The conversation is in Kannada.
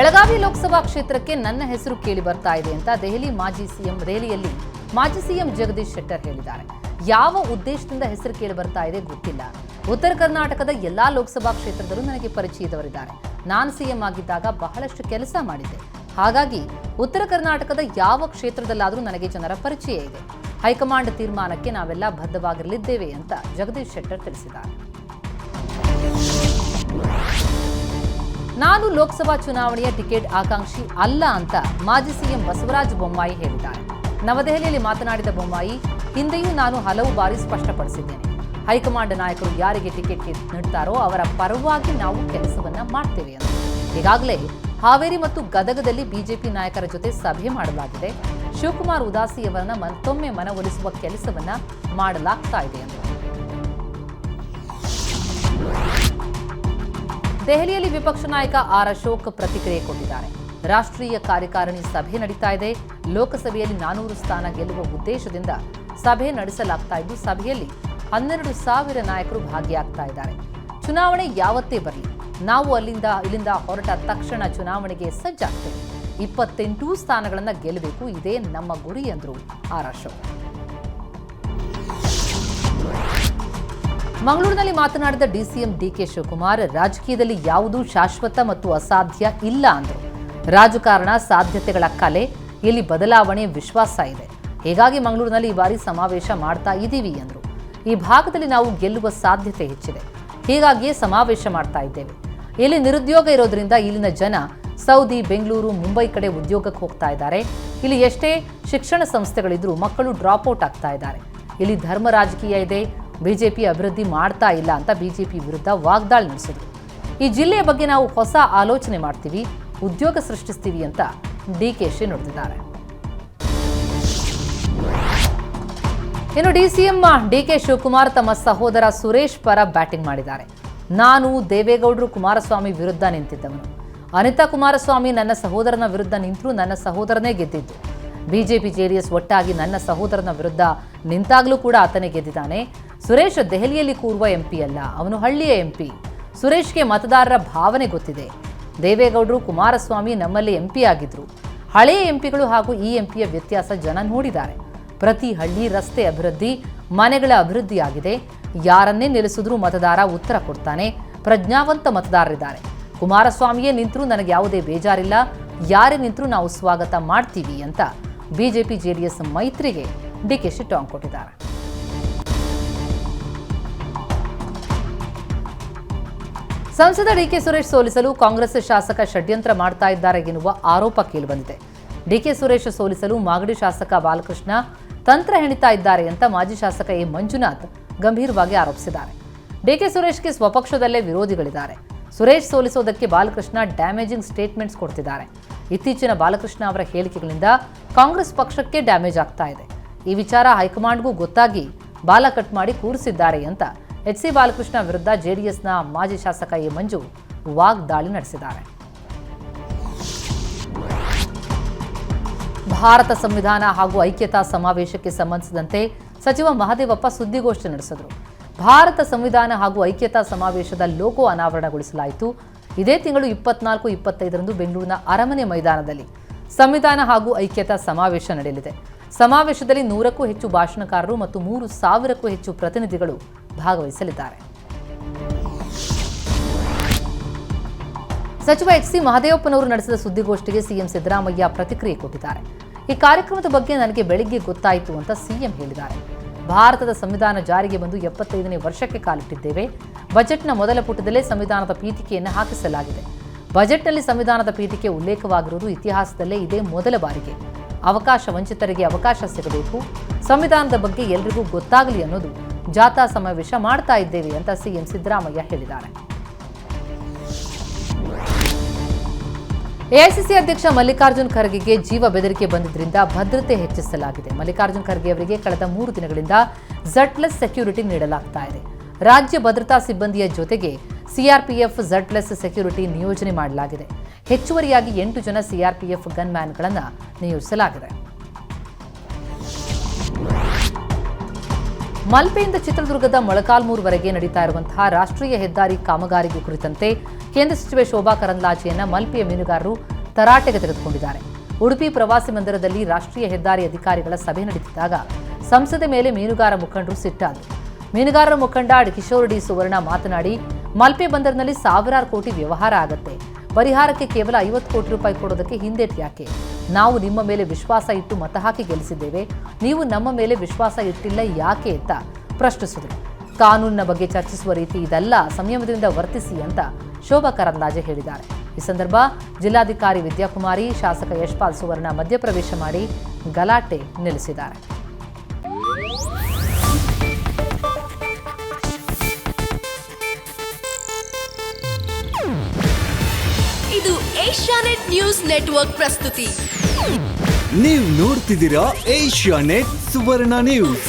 ಬೆಳಗಾವಿ ಲೋಕಸಭಾ ಕ್ಷೇತ್ರಕ್ಕೆ ನನ್ನ ಹೆಸರು ಕೇಳಿ ಬರ್ತಾ ಇದೆ ಅಂತ ದೆಹಲಿಯಲ್ಲಿ ಮಾಜಿ ಸಿಎಂ ಜಗದೀಶ್ ಶೆಟ್ಟರ್ ಹೇಳಿದ್ದಾರೆ. ಯಾವ ಉದ್ದೇಶದಿಂದ ಹೆಸರು ಕೇಳಿ ಬರ್ತಾ ಇದೆ ಗೊತ್ತಿಲ್ಲ. ಉತ್ತರ ಕರ್ನಾಟಕದ ಎಲ್ಲಾ ಲೋಕಸಭಾ ಕ್ಷೇತ್ರದಲ್ಲೂ ನನಗೆ ಪರಿಚಯದವರಿದ್ದಾರೆ. ನಾನು ಸಿಎಂ ಆಗಿದ್ದಾಗ ಬಹಳಷ್ಟು ಕೆಲಸ ಮಾಡಿದ್ದೆ. ಹಾಗಾಗಿ ಉತ್ತರ ಕರ್ನಾಟಕದ ಯಾವ ಕ್ಷೇತ್ರದಲ್ಲಾದರೂ ನನಗೆ ಜನರ ಪರಿಚಯ ಇದೆ. ಹೈಕಮಾಂಡ್ ತೀರ್ಮಾನಕ್ಕೆ ನಾವೆಲ್ಲ ಬದ್ಧವಾಗಿರಲಿದ್ದೇವೆ ಅಂತ ಜಗದೀಶ್ ಶೆಟ್ಟರ್ ತಿಳಿಸಿದ್ದಾರೆ. ನಾನು ಲೋಕಸಭಾ ಚುನಾವಣೆಯ ಟಿಕೆಟ್ ಆಕಾಂಕ್ಷಿ ಅಲ್ಲ ಅಂತ ಮಾಜಿ ಸಿಎಂ ಬಸವರಾಜ ಬೊಮ್ಮಾಯಿ ಹೇಳಿದ್ದಾರೆ. ನವದೆಹಲಿಯಲ್ಲಿ ಮಾತನಾಡಿದ ಬೊಮ್ಮಾಯಿ, ಹಿಂದೆಯೂ ನಾನು ಹಲವು ಬಾರಿ ಸ್ಪಷ್ಟಪಡಿಸಿದ್ದೇನೆ. ಹೈಕಮಾಂಡ್ ನಾಯಕರು ಯಾರಿಗೆ ಟಿಕೆಟ್ ನೀಡುತ್ತಾರೋ ಅವರ ಪರವಾಗಿ ನಾವು ಕೆಲಸವನ್ನ ಮಾಡ್ತೇವೆ ಅಂತ. ಈಗಾಗಲೇ ಹಾವೇರಿ ಮತ್ತು ಗದಗದಲ್ಲಿ ಬಿಜೆಪಿ ನಾಯಕರ ಜೊತೆ ಸಭೆ ಮಾಡಲಾಗಿದೆ. ಶಿವಕುಮಾರ್ ಉದಾಸಿಯವರನ್ನ ಮತ್ತೊಮ್ಮೆ ಮನವೊಲಿಸುವ ಕೆಲಸವನ್ನ ಮಾಡಲಾಗ್ತಾ ಇದೆ ಎಂದು. ದೆಹಲಿಯಲ್ಲಿ ವಿಪಕ್ಷ ನಾಯಕ ಆರ್ ಅಶೋಕ್ ಪ್ರತಿಕ್ರಿಯೆ ಕೊಟ್ಟಿದ್ದಾರೆ. ರಾಷ್ಟ್ರೀಯ ಕಾರ್ಯಕಾರಿಣಿ ಸಭೆ ನಡೀತಾ ಇದೆ. ಲೋಕಸಭೆಯಲ್ಲಿ 400 ಸ್ಥಾನ ಗೆಲ್ಲುವ ಉದ್ದೇಶದಿಂದ ಸಭೆ ನಡೆಸಲಾಗ್ತಾ ಇದ್ದು, ಸಭೆಯಲ್ಲಿ 12,000 ನಾಯಕರು ಭಾಗಿಯಾಗ್ತಾ ಇದ್ದಾರೆ. ಚುನಾವಣೆ ಯಾವತ್ತೇ ಬರಲಿ, ನಾವು ಇಲ್ಲಿಂದ ಹೊರಟ ತಕ್ಷಣ ಚುನಾವಣೆಗೆ ಸಜ್ಜಾಗ್ತೇವೆ. 28 ಸ್ಥಾನಗಳನ್ನು ಗೆಲ್ಲಬೇಕು, ಇದೇ ನಮ್ಮ ಗುರಿ ಎಂದರು ಆರ್ ಅಶೋಕ್. ಮಂಗಳೂರಿನಲ್ಲಿ ಮಾತನಾಡಿದ ಡಿಸಿಎಂ ಡಿಕೆ ಶಿವಕುಮಾರ್, ರಾಜಕೀಯದಲ್ಲಿ ಯಾವುದೂ ಶಾಶ್ವತ ಮತ್ತು ಅಸಾಧ್ಯ ಇಲ್ಲ ಅಂದರು. ರಾಜಕಾರಣ ಸಾಧ್ಯತೆಗಳ ಕಲೆ, ಇಲ್ಲಿ ಬದಲಾವಣೆ ವಿಶ್ವಾಸ ಇದೆ. ಹೀಗಾಗಿ ಮಂಗಳೂರಿನಲ್ಲಿ ಈ ಬಾರಿ ಸಮಾವೇಶ ಮಾಡ್ತಾ ಇದ್ದೀವಿ ಎಂದರು. ಈ ಭಾಗದಲ್ಲಿ ನಾವು ಗೆಲ್ಲುವ ಸಾಧ್ಯತೆ ಹೆಚ್ಚಿದೆ, ಹೀಗಾಗಿಯೇ ಸಮಾವೇಶ ಮಾಡ್ತಾ ಇದ್ದೇವೆ. ಇಲ್ಲಿ ನಿರುದ್ಯೋಗ ಇರೋದ್ರಿಂದ ಇಲ್ಲಿನ ಜನ ಸೌದಿ, ಬೆಂಗಳೂರು, ಮುಂಬೈ ಕಡೆ ಉದ್ಯೋಗಕ್ಕೆ ಹೋಗ್ತಾ ಇದ್ದಾರೆ. ಇಲ್ಲಿ ಎಷ್ಟೇ ಶಿಕ್ಷಣ ಸಂಸ್ಥೆಗಳಿದ್ರೂ ಮಕ್ಕಳು ಡ್ರಾಪ್ ಔಟ್ ಆಗ್ತಾ ಇದ್ದಾರೆ. ಇಲ್ಲಿ ಧರ್ಮ ರಾಜಕೀಯ ಇದೆ, ಬಿಜೆಪಿ ಅಭಿವೃದ್ಧಿ ಮಾಡ್ತಾ ಇಲ್ಲ ಅಂತ ಬಿಜೆಪಿ ವಿರುದ್ಧ ವಾಗ್ದಾಳಿ ನಡೆಸಿದ್ರು. ಈ ಜಿಲ್ಲೆಯ ಬಗ್ಗೆ ನಾವು ಹೊಸ ಆಲೋಚನೆ ಮಾಡ್ತೀವಿ, ಉದ್ಯೋಗ ಸೃಷ್ಟಿಸ್ತೀವಿ ಅಂತ ಡಿಕೆಶಿ ನುಡಿದಿದ್ದಾರೆ. ಇನ್ನು ಡಿಸಿಎಂ ಡಿಕೆ ಶಿವಕುಮಾರ್ ತಮ್ಮ ಸಹೋದರ ಸುರೇಶ್ ಪರ ಬ್ಯಾಟಿಂಗ್ ಮಾಡಿದ್ದಾರೆ. ನಾನು ದೇವೇಗೌಡರು ಕುಮಾರಸ್ವಾಮಿ ವಿರುದ್ಧ ನಿಂತಿದ್ದವನು. ಅನಿತಾ ಕುಮಾರಸ್ವಾಮಿ ನನ್ನ ಸಹೋದರನ ವಿರುದ್ಧ ನಿಂತರೂ ನನ್ನ ಸಹೋದರನೇ ಗೆದ್ದಿದ್ದು. ಬಿಜೆಪಿ ಜೆಡಿಎಸ್ ಒಟ್ಟಾಗಿ ನನ್ನ ಸಹೋದರನ ವಿರುದ್ಧ ನಿಂತಾಗಲೂ ಕೂಡ ಆತನೇ ಗೆದ್ದಿದ್ದಾನೆ. ಸುರೇಶ್ ದೆಹಲಿಯಲ್ಲಿ ಕೂರುವ ಎಂಪಿ ಅಲ್ಲ, ಅವನು ಹಳ್ಳಿಯ ಎಂಪಿ. ಸುರೇಶ್ಗೆ ಮತದಾರರ ಭಾವನೆ ಗೊತ್ತಿದೆ. ದೇವೇಗೌಡರು ಕುಮಾರಸ್ವಾಮಿ ನಮ್ಮಲ್ಲಿ ಎಂಪಿ ಆಗಿದ್ರು. ಹಳೆಯ ಎಂಪಿಗಳು ಹಾಗೂ ಈ ಎಂಪಿಯ ವ್ಯತ್ಯಾಸ ಜನ ನೋಡಿದ್ದಾರೆ. ಪ್ರತಿ ಹಳ್ಳಿ ರಸ್ತೆ ಅಭಿವೃದ್ಧಿ, ಮನೆಗಳ ಅಭಿವೃದ್ಧಿ ಆಗಿದೆ. ಯಾರನ್ನೇ ನಿಲ್ಲಿಸಿದ್ರೂ ಮತದಾರ ಉತ್ತರ ಕೊಡ್ತಾನೆ. ಪ್ರಜ್ಞಾವಂತ ಮತದಾರರಿದ್ದಾರೆ. ಕುಮಾರಸ್ವಾಮಿಯೇ ನಿಂತರೂ ನನಗೆ ಯಾವುದೇ ಬೇಜಾರಿಲ್ಲ, ಯಾರೇ ನಿಂತರೂ ನಾವು ಸ್ವಾಗತ ಮಾಡ್ತೀವಿ ಅಂತ ಬಿಜೆಪಿ ಜೆಡಿಎಸ್ ಮೈತ್ರಿಗೆ ಡಿಕೆಶಿ ಟಾಂಗ್ ಕೊಟ್ಟಿದ್ದಾರೆ. ಸಂಸದ ಡಿಕೆ ಸುರೇಶ್ ಸೋಲಿಸಲು ಕಾಂಗ್ರೆಸ್ ಶಾಸಕ ಷಡ್ಯಂತ್ರ ಮಾಡ್ತಾ ಇದ್ದಾರೆ ಎನ್ನುವ ಆರೋಪ ಕೇಳಿಬಂದಿದೆ. ಡಿಕೆ ಸುರೇಶ್ ಸೋಲಿಸಲು ಮಾಗಡಿ ಶಾಸಕ ಬಾಲಕೃಷ್ಣ ತಂತ್ರ ಹೆಣಿತಾ ಇದ್ದಾರೆ ಅಂತ ಮಾಜಿ ಶಾಸಕ ಎ ಮಂಜುನಾಥ್ ಗಂಭೀರವಾಗಿ ಆರೋಪಿಸಿದ್ದಾರೆ. ಡಿಕೆ ಸುರೇಶ್ಗೆ ಸ್ವಪಕ್ಷದಲ್ಲೇ ವಿರೋಧಿಗಳಿದ್ದಾರೆ. ಸುರೇಶ್ ಸೋಲಿಸೋದಕ್ಕೆ ಬಾಲಕೃಷ್ಣ ಡ್ಯಾಮೇಜಿಂಗ್ ಸ್ಟೇಟ್ಮೆಂಟ್ಸ್ ಕೊಡ್ತಿದ್ದಾರೆ. ಇತ್ತೀಚಿನ ಬಾಲಕೃಷ್ಣ ಅವರ ಹೇಳಿಕೆಗಳಿಂದ ಕಾಂಗ್ರೆಸ್ ಪಕ್ಷಕ್ಕೆ ಡ್ಯಾಮೇಜ್ ಆಗ್ತಾ ಇದೆ. ಈ ವಿಚಾರ ಹೈಕಮಾಂಡ್ಗೂ ಗೊತ್ತಾಗಿ ಬಾಲ ಕಟ್ ಮಾಡಿ ಕೂರಿಸಿದ್ದಾರೆ ಅಂತ ಎಚ್ ಸಿ ಬಾಲಕೃಷ್ಣ ವಿರುದ್ಧ ಜೆಡಿಎಸ್ನ ಮಾಜಿ ಶಾಸಕ ಎ ಮಂಜು ವಾಗ್ದಾಳಿ ನಡೆಸಿದ್ದಾರೆ. ಭಾರತ ಸಂವಿಧಾನ ಹಾಗೂ ಐಕ್ಯತಾ ಸಮಾವೇಶಕ್ಕೆ ಸಂಬಂಧಿಸಿದಂತೆ ಸಚಿವ ಮಹದೇವಪ್ಪ ಸುದ್ದಿಗೋಷ್ಠಿ ನಡೆಸಿದರು. ಭಾರತ ಸಂವಿಧಾನ ಹಾಗೂ ಐಕ್ಯತಾ ಸಮಾವೇಶದ ಲೋಗೋ ಅನಾವರಣಗೊಳಿಸಲಾಯಿತು. ಇದೇ ತಿಂಗಳು 24-25ರಂದು ಬೆಂಗಳೂರಿನ ಅರಮನೆ ಮೈದಾನದಲ್ಲಿ ಸಂವಿಧಾನ ಹಾಗೂ ಐಕ್ಯತಾ ಸಮಾವೇಶ ನಡೆಯಲಿದೆ. ಸಮಾವೇಶದಲ್ಲಿ 100ಕ್ಕೂ ಹೆಚ್ಚು ಭಾಷಣಕಾರರು ಮತ್ತು 3,000ಕ್ಕೂ ಹೆಚ್ಚು ಪ್ರತಿನಿಧಿಗಳು ಭಾಗವಹಿಸಲಿದ್ದಾರೆ. ಸಚಿವ ಎಚ್ ಸಿ ಮಹದೇವಪ್ಪನವರು ನಡೆಸಿದ ಸುದ್ದಿಗೋಷ್ಠಿಗೆ ಸಿಎಂ ಸಿದ್ದರಾಮಯ್ಯ ಪ್ರತಿಕ್ರಿಯೆ ಕೊಟ್ಟಿದ್ದಾರೆ. ಈ ಕಾರ್ಯಕ್ರಮದ ಬಗ್ಗೆ ನನಗೆ ಬೆಳಿಗ್ಗೆ ಗೊತ್ತಾಯಿತು ಅಂತ ಸಿಎಂ ಹೇಳಿದ್ದಾರೆ. ಭಾರತದ ಸಂವಿಧಾನ ಜಾರಿಗೆ ಬಂದು 75ನೇ ವರ್ಷಕ್ಕೆ ಕಾಲಿಟ್ಟಿದ್ದೇವೆ. ಬಜೆಟ್ನ ಮೊದಲ ಪುಟದಲ್ಲೇ ಸಂವಿಧಾನದ ಪೀಠಿಕೆಯನ್ನು ಹಾಕಿಸಲಾಗಿದೆ. ಬಜೆಟ್ನಲ್ಲಿ ಸಂವಿಧಾನದ ಪೀಠಿಕೆ ಉಲ್ಲೇಖವಾಗಿರುವುದು ಇತಿಹಾಸದಲ್ಲೇ ಇದೇ ಮೊದಲ ಬಾರಿಗೆ. ಅವಕಾಶ ವಂಚಿತರಿಗೆ ಅವಕಾಶ ಸಿಗಬೇಕು, ಸಂವಿಧಾನದ ಬಗ್ಗೆ ಎಲ್ರಿಗೂ ಗೊತ್ತಾಗಲಿ ಅನ್ನೋದು ಜಾಥಾ ಸಮಾವೇಶ ಮಾಡ್ತಾ ಇದ್ದೇವೆ ಅಂತ ಸಿಎಂ ಸಿದ್ದರಾಮಯ್ಯ ಹೇಳಿದ್ದಾರೆ. ಎಐಸಿಸಿ ಅಧ್ಯಕ್ಷ ಮಲ್ಲಿಕಾರ್ಜುನ್ ಖರ್ಗೆಗೆ ಜೀವ ಬೆದರಿಕೆ ಬಂದಿದ್ದರಿಂದ ಭದ್ರತೆ ಹೆಚ್ಚಿಸಲಾಗಿದೆ. ಮಲ್ಲಿಕಾರ್ಜುನ್ ಖರ್ಗೆ ಅವರಿಗೆ ಕಳೆದ 3 ದಿನಗಳಿಂದ ಝಡ್‌ಲೆಸ್ ಸೆಕ್ಯೂರಿಟಿ ನೀಡಲಾಗ್ತಾ ಇದೆ. ರಾಜ್ಯ ಭದ್ರತಾ ಸಿಬ್ಬಂದಿಯ ಜೊತೆಗೆ ಸಿಆರ್ಪಿಎಫ್ ಝಡ್‌ಲೆಸ್ ಸೆಕ್ಯೂರಿಟಿ ನಿಯೋಜನೆ ಮಾಡಲಾಗಿದೆ. ಹೆಚ್ಚುವರಿಯಾಗಿ 8 ಜನ ಸಿಆರ್ಪಿಎಫ್ ಗನ್ ಮ್ಯಾನ್ಗಳನ್ನು ನಿಯೋಜಿಸಲಾಗಿದೆ. ಮಲ್ಪೆಯಿಂದ ಚಿತ್ರದುರ್ಗದ ಮೊಳಕಾಲ್ಮೂರುವರೆಗೆ ನಡೀತಾ ಇರುವಂತಹ ರಾಷ್ಟ್ರೀಯ ಹೆದ್ದಾರಿ ಕಾಮಗಾರಿಗೆ ಕುರಿತಂತೆ ಕೇಂದ್ರ ಸಚಿವೆ ಶೋಭಾ ಕರಂದ್ಲಾಜೆಯನ್ನ ಮಲ್ಪೆಯ ಮೀನುಗಾರರು ತರಾಟೆಗೆ ತೆಗೆದುಕೊಂಡಿದ್ದಾರೆ. ಉಡುಪಿ ಪ್ರವಾಸಿ ಮಂದಿರದಲ್ಲಿ ರಾಷ್ಟ್ರೀಯ ಹೆದ್ದಾರಿ ಅಧಿಕಾರಿಗಳ ಸಭೆ ನಡೆದಿದ್ದಾಗ ಸಂಸದೆ ಮೇಲೆ ಮೀನುಗಾರ ಮುಖಂಡರು ಸಿಟ್ಟಾದರು. ಮೀನುಗಾರರ ಮುಖಂಡ ಕಿಶೋರ್ ಡಿ ಸುವರ್ಣ ಮಾತನಾಡಿ, ಮಲ್ಪೆ ಬಂದರಿನಲ್ಲಿ ಸಾವಿರಾರು ಕೋಟಿ ವ್ಯವಹಾರ ಆಗತ್ತೆ, ಪರಿಹಾರಕ್ಕೆ ಕೇವಲ 50 ಕೋಟಿ ರೂಪಾಯಿ ಕೊಡೋದಕ್ಕೆ ಹಿಂದೇಟು ಯಾಕೆ? ನಾವು ನಿಮ್ಮ ಮೇಲೆ ವಿಶ್ವಾಸ ಇಟ್ಟು ಮತ ಹಾಕಿ ಗೆಲ್ಲಿಸಿದ್ದೇವೆ, ನೀವು ನಮ್ಮ ಮೇಲೆ ವಿಶ್ವಾಸ ಇಟ್ಟಿಲ್ಲ ಯಾಕೆ ಅಂತ ಪ್ರಶ್ನಿಸಿದರು. ಕಾನೂನಿನ ಬಗ್ಗೆ ಚರ್ಚಿಸುವ ರೀತಿ ಇದಲ್ಲ, ಸಂಯಮದಿಂದ ವರ್ತಿಸಿ ಅಂತ ಶೋಭಾ ಕರಂದ್ಲಾಜೆ ಹೇಳಿದ್ದಾರೆ. ಈ ಸಂದರ್ಭ ಜಿಲ್ಲಾಧಿಕಾರಿ ವಿದ್ಯಾಕುಮಾರಿ, ಶಾಸಕ ಯಶ್ಪಾಲ್ ಸುವರ್ಣ ಮಧ್ಯಪ್ರವೇಶ ಮಾಡಿ ಗಲಾಟೆ ನಿಲ್ಲಿಸಿದ್ದಾರೆ. ಇದು ಏಷ್ಯಾನೆಟ್ ನ್ಯೂಸ್ ನೆಟ್ವರ್ಕ್ ಪ್ರಸ್ತುತಿ. ನೀವು ನೋಡ್ತಿದ್ದೀರಾ ಏಷ್ಯಾನೆಟ್ ಸುವರ್ಣ ನ್ಯೂಸ್.